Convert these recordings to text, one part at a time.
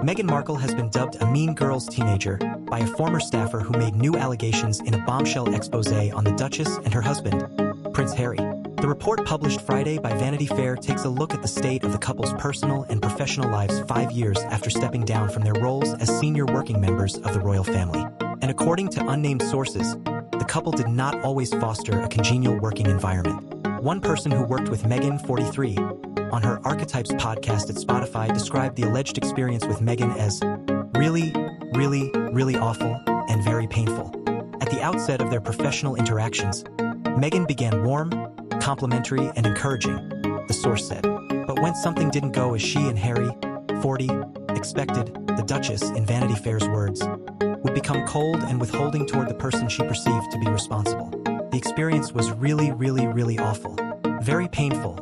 Meghan Markle has been dubbed a mean girls teenager by a former staffer who made new allegations in a bombshell exposé on the Duchess and her husband, Prince Harry. The report published Friday by Vanity Fair takes a look at the state of the couple's personal and professional lives 5 years after stepping down from their roles as senior working members of the royal family. And according to unnamed sources, the couple did not always foster a congenial working environment. One person who worked with Meghan, 43, on her Archetypes podcast at Spotify described the alleged experience with Meghan as really awful and very painful. At the outset of their professional interactions, Meghan began warm, complimentary, and encouraging, the source said. But when something didn't go as she and Harry, 40, expected, the Duchess, in Vanity Fair's words, would become cold and withholding toward the person she perceived to be responsible. The experience was really awful. Very painful,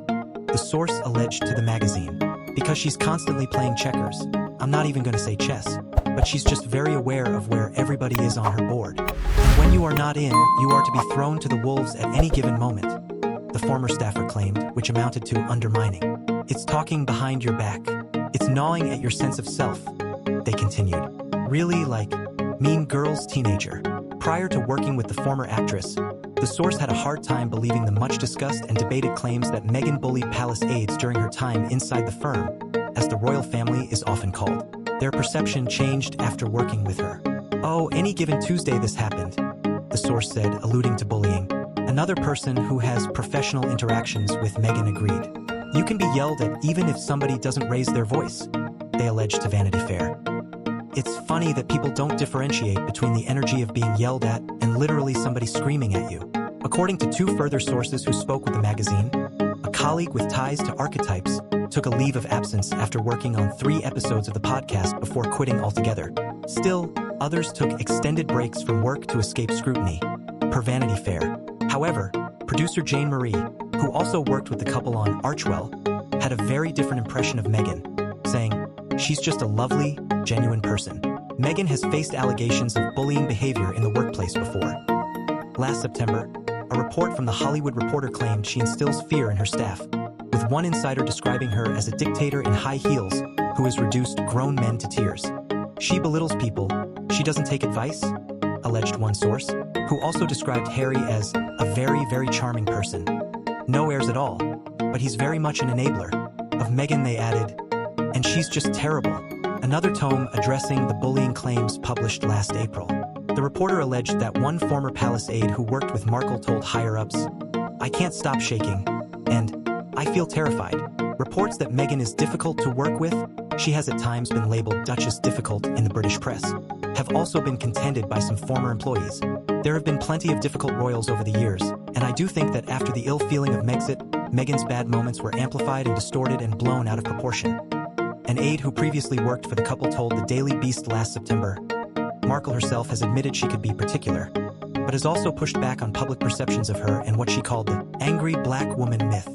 the source alleged to the magazine. Because she's constantly playing checkers. I'm not even going to say chess, but she's just very aware of where everybody is on her board. And when you are not in, you are to be thrown to the wolves at any given moment, the former staffer claimed, which amounted to undermining. It's talking behind your back. It's gnawing at your sense of self, they continued. Really like mean girls teenager. Prior to working with the former actress, the source had a hard time believing the much-discussed and debated claims that Meghan bullied palace aides during her time inside the firm, as the royal family is often called. Their perception changed after working with her. Oh, any given Tuesday this happened, the source said, alluding to bullying. Another person who has professional interactions with Meghan agreed. You can be yelled at even if somebody doesn't raise their voice, they alleged to Vanity Fair. It's funny that people don't differentiate between the energy of being yelled at and literally somebody screaming at you. According to 2 further sources who spoke with the magazine, a colleague with ties to Archetypes took a leave of absence after working on 3 episodes of the podcast before quitting altogether. Still, others took extended breaks from work to escape scrutiny, per Vanity Fair. However, producer Jane Marie, who also worked with the couple on Archewell, had a very different impression of Meghan, saying, "She's just a lovely, genuine person." Meghan has faced allegations of bullying behavior in the workplace before. Last September, a report from The Hollywood Reporter claimed she instills fear in her staff, with one insider describing her as a dictator in high heels who has reduced grown men to tears. She belittles people, she doesn't take advice, alleged one source, who also described Harry as a very charming person. No airs at all, but he's very much an enabler. Of Meghan they added, and she's just terrible. Another tome addressing the bullying claims published last April. The reporter alleged that one former palace aide who worked with Markle told higher-ups, "I can't stop shaking," and "I feel terrified." Reports that Meghan is difficult to work with, she has at times been labeled Duchess difficult in the British press, have also been contended by some former employees. There have been plenty of difficult royals over the years, and I do think that after the ill feeling of Megxit, Meghan's bad moments were amplified and distorted and blown out of proportion. An aide who previously worked for the couple told the Daily Beast last September. Markle herself has admitted she could be particular, but has also pushed back on public perceptions of her and what she called the angry black woman myth.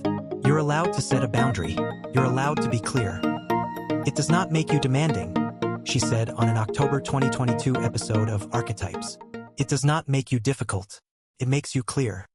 You're allowed to set a boundary. You're allowed to be clear. It does not make you demanding, she said on an October 2022 episode of Archetypes. It does not make you difficult. It makes you clear.